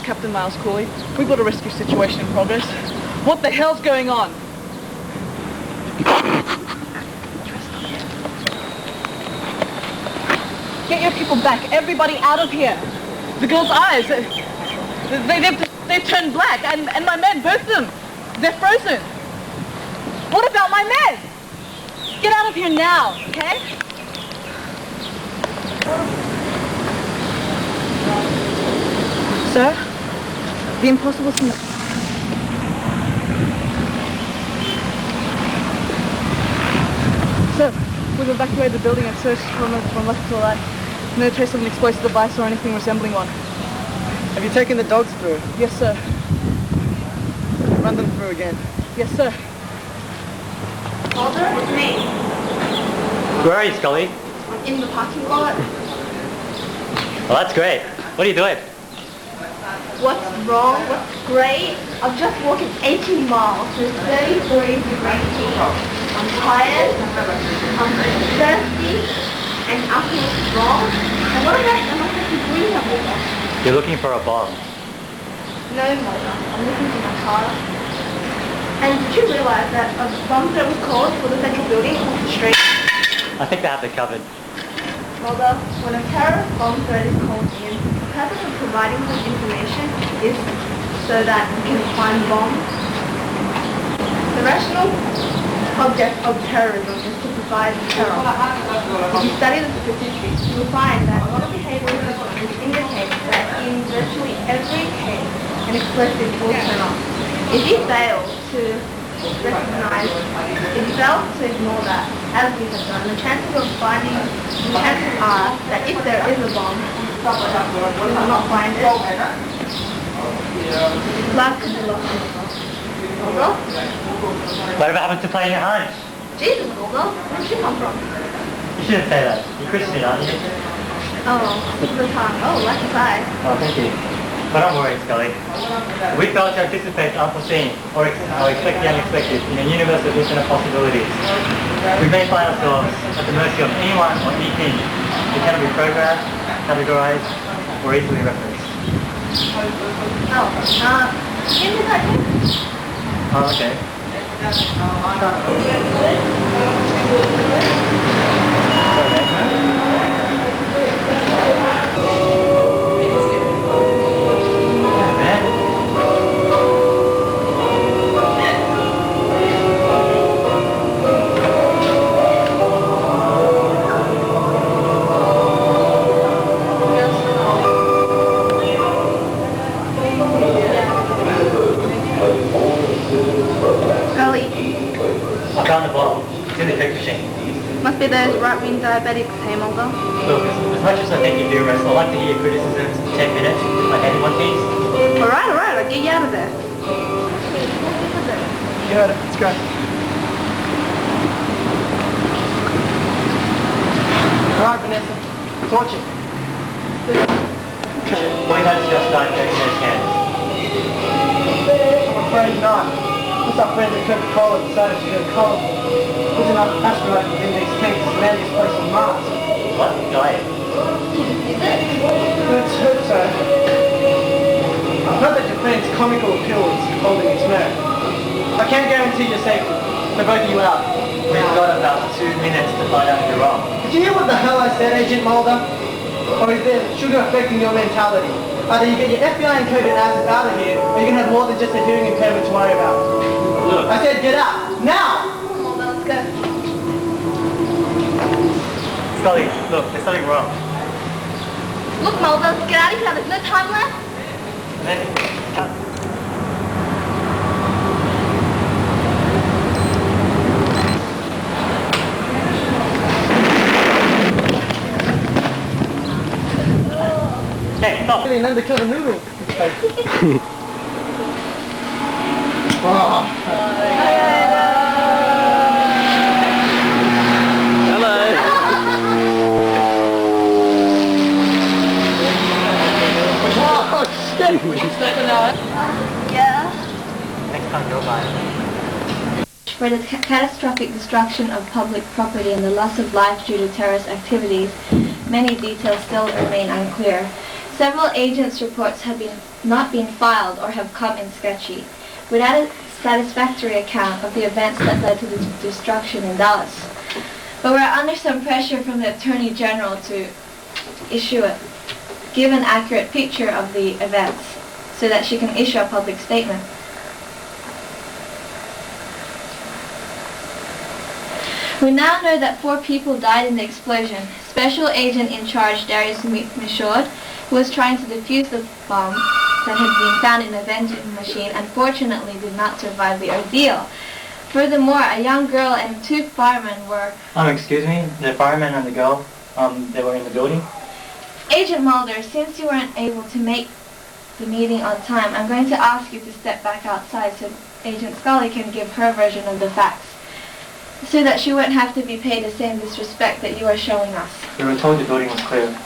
Captain Miles Cooley. We've got a rescue situation in progress. What the hell's going on? Get your people back. Everybody out of here. The girl's eyes, they've turned black, and my men, both of them, they're frozen. What about my men? Get out of here now, okay? Sir, the impossible thing. Sir, we've evacuated the building and searched from left to right. No trace of an explosive device or anything resembling one. Have you taken the dogs through? Yes, sir. Run them through again. Yes, sir. Mulder, it's me. Where are you, Scully? I'm in the parking lot. Well, that's great. What are you doing? What's wrong? What's great? I'm just walking 18 miles through 33 degrees heat. I'm tired, I'm thirsty, and nothing is wrong. And what am I supposed to do here? You're looking for a bomb. No, Mulder. I'm looking for my car. And did you realize that a bomb threat was called for the central building across the street? I think they have it covered. Mulder, when a terrorist bomb threat is called in, the purpose of providing such information is so that we can find bombs. The rational object of terrorism is to provide terror. If you study the statistics, you will find that a lot of behavioral which indicates that in virtually every case, an explosive will turn off. If you fail to recognize, if you fail to ignore that, as we have done, the chances are that if there is a bomb, we will not find it. Life could be lost in the bomb. Mulder? Whatever happened to playing your home? Jesus, Mulder, where did you come from? You shouldn't say that. You're Christian, aren't you? Oh, the time. Oh, lucky side. Oh, thank you. But don't worry, Scully. We fail to anticipate the unforeseen or expect the unexpected in a universe of infinite possibilities. We may find ourselves at the mercy of anyone or anything that cannot be programmed, categorized, or easily referenced. Give me that thing. Oh, okay. I found the bottle. It's in the Coke machine. Must be those right-wing diabetics, hey Mulder. Look, as much as I think you do, Russ, I'd like to hear your criticisms in 10 minutes, like anyone, please. Alright, I'll get you out of there. You heard it. Let's go. Alright, Vanessa. Torch it. Boy has just died in his hands. I'm afraid not. What's our friend that Coca-Cola decided to go colorful? There's enough astronauts within these tanks to land this place on Mars. What? Diet? Let's hope so. I've heard that your friend's comical appeal is holding its nerve. I can't guarantee your safety. They're both you out. We've got about 2 minutes to find out if you're wrong. Did you hear what the hell I said, Agent Mulder? Or is there sugar affecting your mentality? Either you get your FBI and COVID asses out of here, or you're going to have more than just a hearing impairment to worry about. Look. I said get out! Now! Come on, let's go. Scully, look, there's something wrong. Look, Mulder, get out of here. There's no time left. And then, hey, stop! Really an undercover noodle. Oh. Yeah. Next time go by. For the catastrophic destruction of public property and the loss of life due to terrorist activities, many details still remain unclear. Several agents' reports have not been filed or have come in sketchy, without a satisfactory account of the events that led to the destruction in Dallas. But we're under some pressure from the Attorney General to give an accurate picture of the events so that she can issue a public statement. We now know that 4 people died in the explosion. Special agent in charge, Darius Michaud, who was trying to defuse the bomb that had been found in the vending machine, unfortunately did not survive the ordeal. Furthermore, a young girl and 2 firemen were... Excuse me? The fireman and the girl, they were in the building? Agent Mulder, since you weren't able to make the meeting on time, I'm going to ask you to step back outside so Agent Scully can give her version of the facts, so that she won't have to be paid the same disrespect that you are showing us. We were told the building was clear.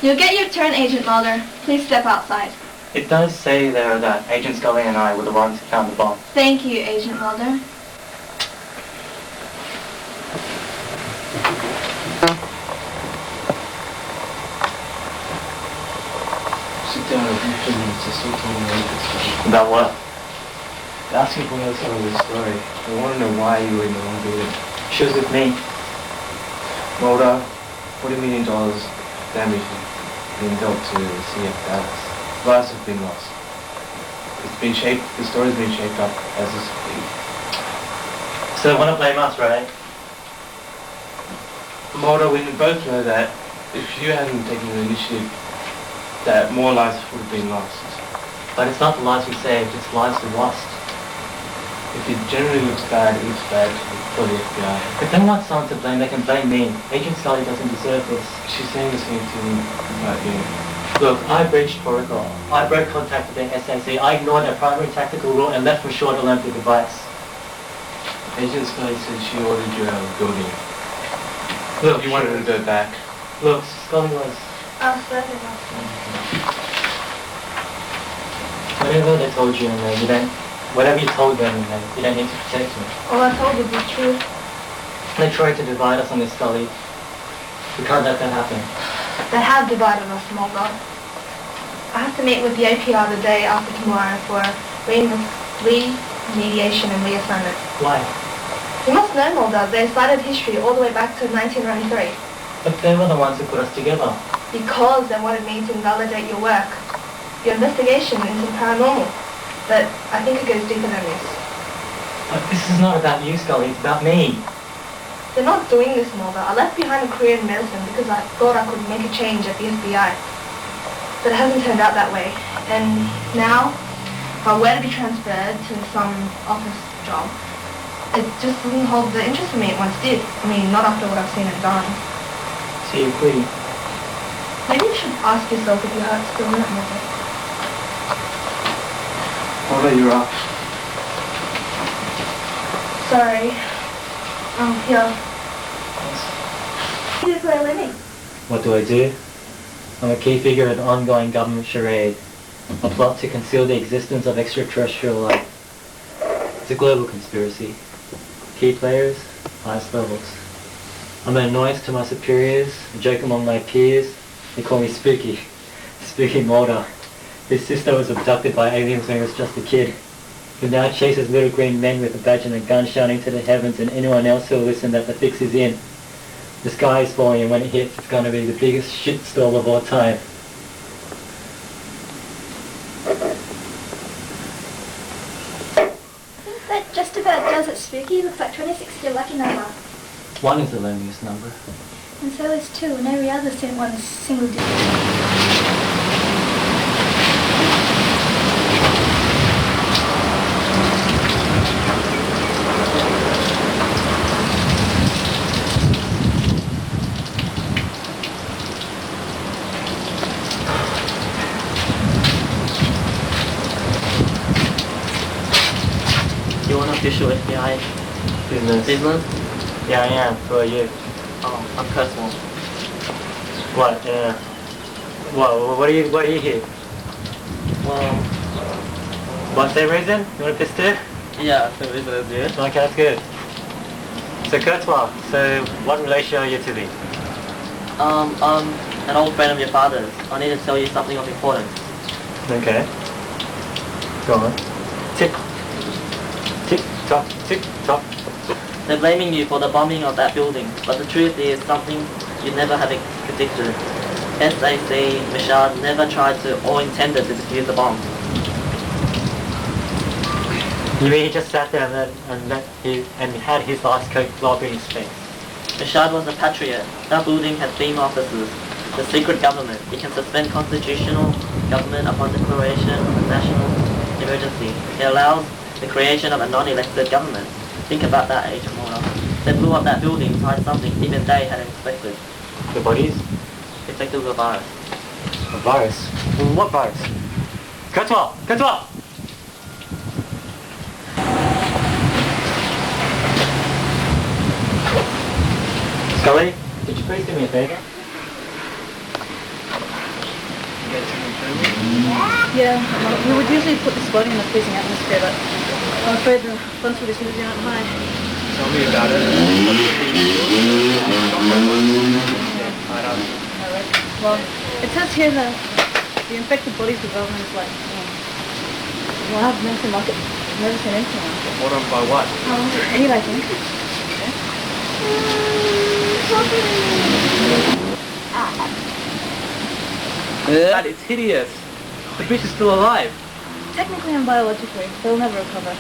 You'll get your turn, Agent Mulder. Please step outside. It does say there that Agent Scully and I were the ones who found the bomb. Thank you, Agent Mulder. Sit down a few minutes to still tell me this. About what? They're asking for the side of the story. They want to know why you were in the wrong building. She was with me. Mulder, $40 million damage being dealt to the CF Dallas. Lives have been lost. The story's been shaped up as this speak. So they want to blame us, right? Mulder, we both know that if you hadn't taken the initiative, that more lives would have been lost. But it's not the lives we saved, it's lives we lost. If it generally looks bad, it looks bad for the FBI. If they want someone to blame, they can blame me. Agent Scully doesn't deserve this. She's saying the same thing about you. Look, I breached protocol. I broke contact with the SAC. I ignored their primary tactical rule and left Michaud to learn through the device. Agent Scully said she ordered you out of the building. Look, You wanted to go back. Look, Scully was... I'll serve it after. Whatever they told you, and you don't... Whatever you told them, you don't need to protect me. All I told you was the truth. They tried to divide us on this, Scully. We can't let that happen. They have divided us, Mulder. I have to meet with the APR the day after tomorrow for remediation and reassignment. Why? You must know, Mulder, they cited history all the way back to 1993. But they were the ones who put us together. Because they wanted me to invalidate your work. Your investigation into the paranormal. But I think it goes deeper than this. But this is not about you, Scully. It's about me. They're not doing this, Mulder. I left behind a career in medicine because I thought I could make a change at the FBI. But it hasn't turned out that way. And now, if I were to be transferred to some office job, it just doesn't hold the interest for me it once did. I mean, not after what I've seen it done. So you quit. Maybe you should ask yourself if your heart's still in it, Mulder. Mulder, you're up. Sorry. Here. What do you do for a living? What do I do? I'm a key figure in an ongoing government charade. A plot to conceal the existence of extraterrestrial life. It's a global conspiracy. Key players, highest levels. I'm an annoyance to my superiors, a joke among my peers. They call me Spooky. Spooky Mulder. His sister was abducted by aliens when he was just a kid. He now chases little green men with a badge and a gun shouting to the heavens and anyone else who'll listen that the fix is in. The sky is falling and when it hits it's going to be the biggest shitstorm of all time. That just about does it, Spooky. Looks like 26 is your lucky number. 1 is the loneliest number. And so is 2, and every other one is single digit. You want official FBI business? Business? Yeah, I am. Who are you? Oh, I'm customer. What? What are you here? Well, What's the reason? You want a pistol? yeah, so business, yeah. Okay, that's good. So Courtois, so what relation are you to me? an old friend of your father's. I need to tell you something of importance. Okay. Go on. Tick. Tick tock, tick tock. They're blaming you for the bombing of that building, but the truth is something you never have predicted. SAC Michaud never tried to or intended to defuse the bomb. You mean he just sat there and had his last coat blow up in his face? Michaud was a patriot. That building had theme offices. The secret government. It can suspend constitutional government upon declaration of a national emergency. It allows the creation of a non-elected government. Think about that, Agent Warner. They blew up that building to hide something even they hadn't expected. The bodies? Infected with a virus. A virus? What virus? Cut-toi! Cut-toi! Scully, could you please do me a favour? Yeah, we would usually put this body in a freezing atmosphere, but I'm afraid the funds for this usually aren't high. Tell me about it. Well, it says here that the infected body's development is like, well, I've never seen anything like it. Hold on, by what? 8, I think. That is hideous. The bitch is still alive. Technically and biologically, they'll never recover.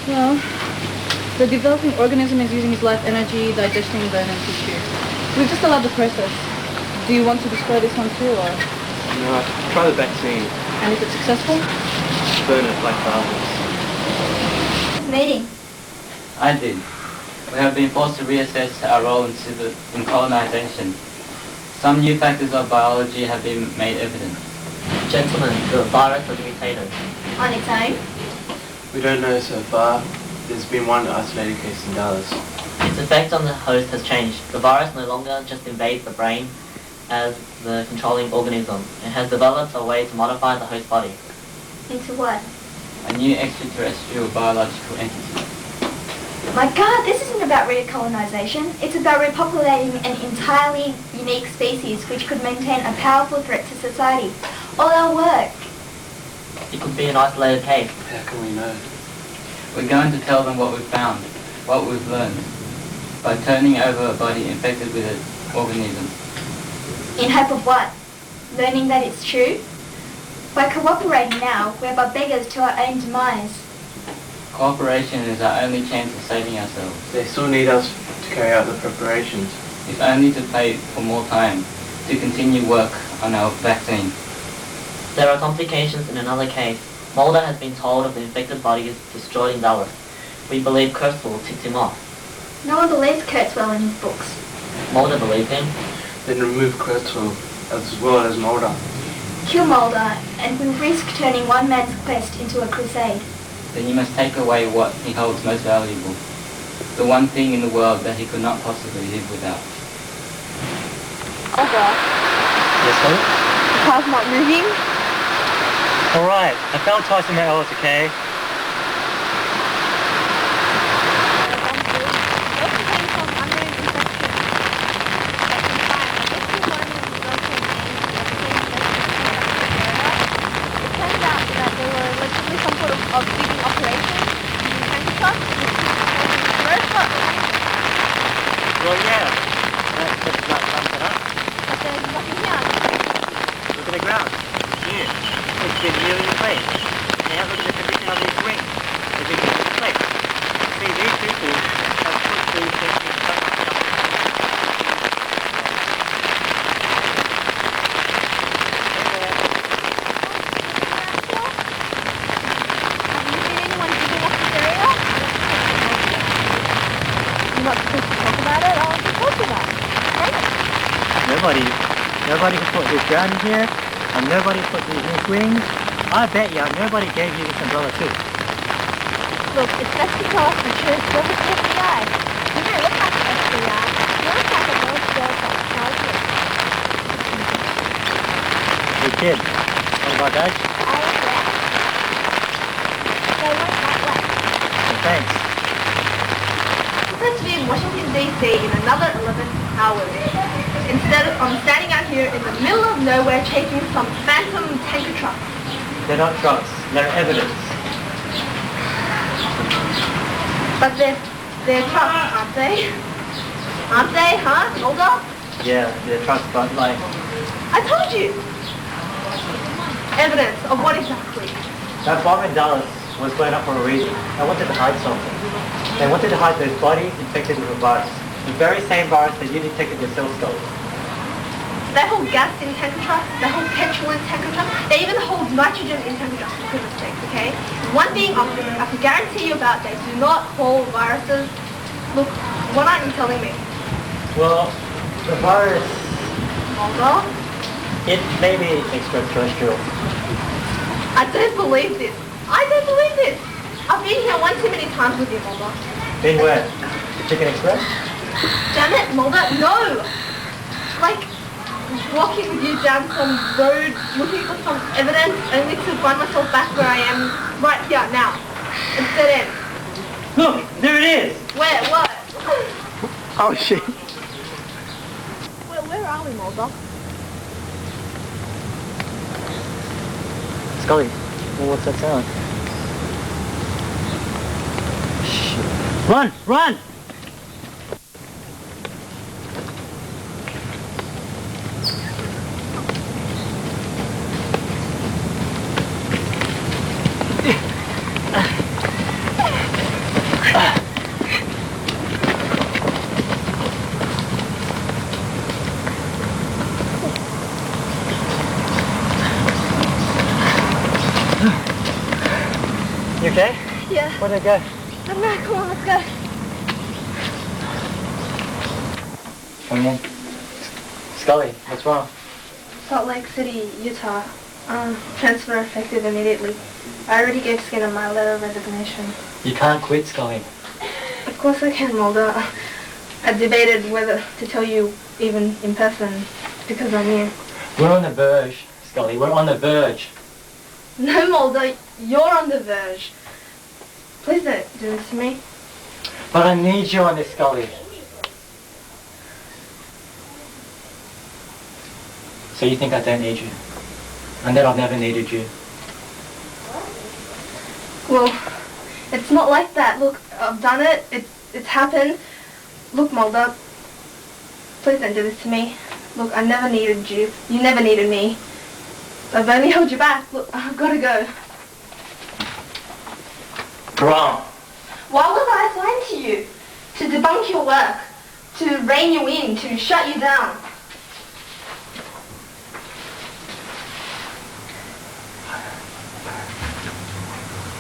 Well, the developing organism is using its life energy, digesting bone and tissue. We've just allowed the process. Do you want to destroy this one too, or? No, try the vaccine. And if it's successful? Burn it like flowers. Meeting. I did. We have been forced to reassess our role in colonization. Some new factors of biology have been made evident. Gentlemen, the virus has mutated. On its own. We don't know so far. There's been one isolated case in Dallas. Its effect on the host has changed. The virus no longer just invades the brain as the controlling organism. It has developed a way to modify the host body. Into what? A new extraterrestrial biological entity. My God, this isn't about recolonization. It's about repopulating an entirely unique species which could maintain a powerful threat to society. All our work. It could be an isolated case. How can we know? We're going to tell them what we've found, what we've learned, by turning over a body infected with an organism. In hope of what? Learning that it's true? By cooperating now, we're but beggars to our own demise. Cooperation is our only chance of saving ourselves. They still need us to carry out the preparations. If only to pay for more time, to continue work on our vaccine. There are complications in another case. Mulder has been told of the infected bodies destroyed in Dallas. We believe Kurzweil tipped him off. No one believes Kurzweil in his books. Mulder believed him. Then remove Kurzweil as well as Mulder. Kill Mulder, and we'll risk turning one man's quest into a crusade. Then you must take away what he holds most valuable. The one thing in the world that he could not possibly live without. Mulder, Yes, sir? the car's not moving. Alright, I found Tyson Ellis, okay? Well, yeah. That's just about sums it up. Look at the ground. Here. It's been really replaced. Now look at the condition of these wings. They've been replaced. See, these people have put these things in front of them. Nobody put this ground in here, and nobody put these wings. I bet you nobody gave you this umbrella too. Look, it's best to tell us the truth. You're the FBI. You don't look like the FBI. You look like a little girl from childhood. Hey kid, what about that? I was there. They weren't that way. Thanks. Let's be in Washington, D.C. in another 11 hours. Instead, I'm standing out here in the middle of nowhere chasing some phantom tanker trucks. They're not trucks, they're evidence. But they're trucks, aren't they? Aren't they, huh, Olga? Yeah, they're trucks, but like... I told you! Evidence of what exactly? That bomb in Dallas was blown up for a reason. They wanted to hide something. They wanted to hide those bodies infected with a virus. The very same virus that you detected yourself, Scully. They hold gas in tanker trucks, they hold petrol in tanker trucks, they even hold nitrogen in tanker trucks, for goodness sakes, okay? One thing I can guarantee you about, they do not hold viruses. Look, what aren't you telling me? Well, the virus, Olga? it may be extraterrestrial. I don't believe this. I don't believe this. I've been here one too many times with you, Mulder. Been where? Chicken Express? Damn it, Mulder, no! Like, walking with you down some road, looking for some evidence, only to find myself back where I am right here, now. It's dead end. Look, there it is! Where? What? Oh shit. Where are we, Mulder? Scully, well, what's that sound? Shit. Run! Run! You okay? Yeah. Where'd they go? I don't know, come on, let's go. Come in. Scully, what's wrong? Salt Lake City, Utah. Transfer effective immediately. I already gave Skinner my letter of resignation. You can't quit, Scully. Of course I can, Mulder. I debated whether to tell you even in person because I knew. We're on the verge, Scully. We're on the verge. No, Mulder, you're on the verge. Please don't do this to me. But I need you on this, Scully. So you think I don't need you? And that I've never needed you? Well, it's not like that. Look, I've done it. It's happened. Look, Mulder, please don't do this to me. Look, I never needed you. You never needed me. I've only held you back. Look, I've got to go. Wrong. Why was I assigned to you? To debunk your work, to rein you in, to shut you down.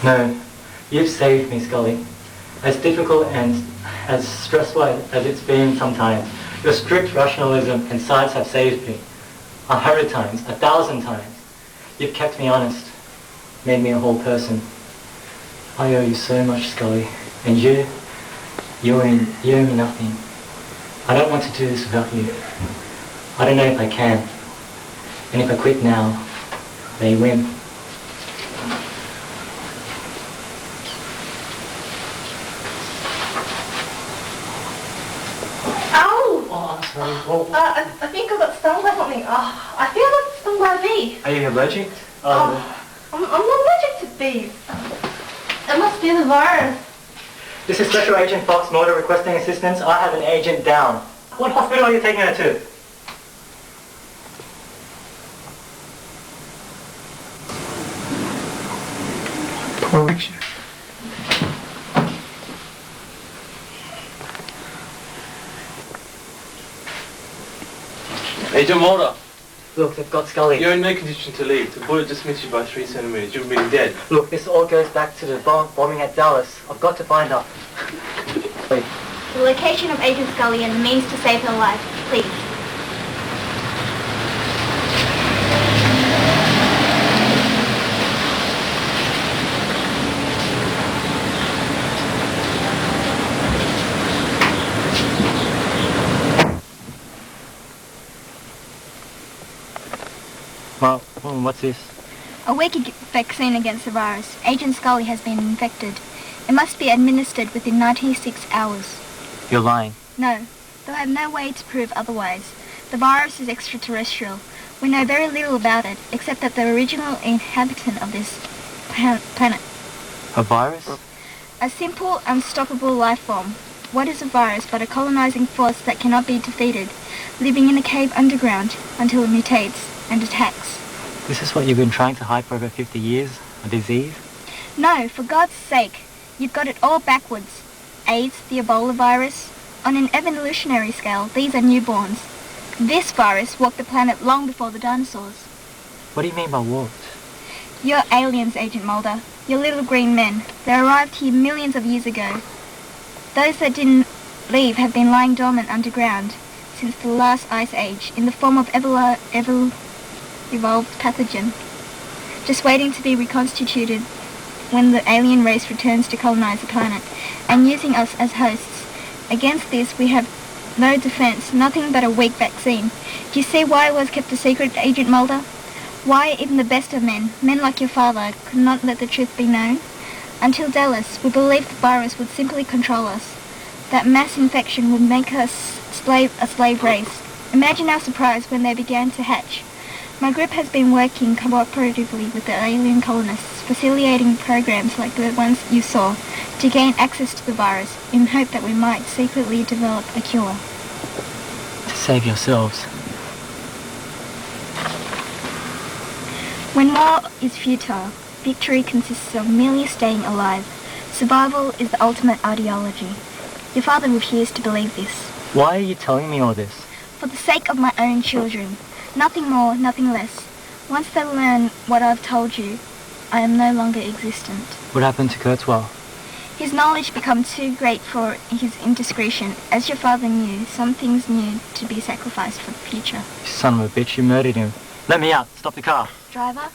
No, you've saved me, Scully. As difficult and as stressful as it's been sometimes, your strict rationalism and science have saved me. 100 times, 1,000 times. You've kept me honest, made me a whole person. I owe you so much, Scully. And you owe me nothing. I don't want to do this without you. I don't know if I can. And if I quit now, they win. I think I got stung by something. I think I got stung by a bee. Are you allergic? I'm not allergic to bees. It must be the virus. This is Special Agent Fox Mulder requesting assistance. I have an agent down. What hospital are you taking her to? Correction. Agent Mulder, Look, they've got Scully. you're in no condition to leave. The bullet just missed you by 3 centimeters. You're being dead. Look, this all goes back to the bombing at Dallas. I've got to find her. Wait. The location of Agent Scully and the means to save her life, please. Well, what's this? A weak vaccine against the virus. Agent Scully has been infected. It must be administered within 96 hours. You're lying. No, though I have no way to prove otherwise. The virus is extraterrestrial. We know very little about it, except that the original inhabitant of this planet. A virus? A simple, unstoppable life form. What is a virus but a colonizing force that cannot be defeated, living in a cave underground until it mutates and attacks? This is what you've been trying to hide for over 50 years? A disease? No, for God's sake, you've got it all backwards. AIDS, the Ebola virus. On an evolutionary scale, these are newborns. This virus walked the planet long before the dinosaurs. What do you mean by walked? You're aliens, Agent Mulder. You're little green men. They arrived here millions of years ago. Those that didn't leave have been lying dormant underground since the last ice age in the form of evolved pathogen, just waiting to be reconstituted when the alien race returns to colonize the planet, and using us as hosts. Against this, we have no defense, nothing but a weak vaccine. Do you see why it was kept a secret, Agent Mulder? Why even the best of men like your father, could not let the truth be known? Until Dallas, we believed the virus would simply control us. That mass infection would make us a slave race. Imagine our surprise when they began to hatch. My group has been working cooperatively with the alien colonists, facilitating programs like the ones you saw, to gain access to the virus, in hope that we might secretly develop a cure. To save yourselves. When war is futile, victory consists of merely staying alive. Survival is the ultimate ideology. Your father refused to believe this. Why are you telling me all this? For the sake of my own children. Nothing more, nothing less. Once they learn what I've told you, I am no longer existent. What happened to Kurzweil? His knowledge became too great for his indiscretion. As your father knew, some things need to be sacrificed for the future. You son of a bitch, you murdered him. Let me out. Stop the car. Driver?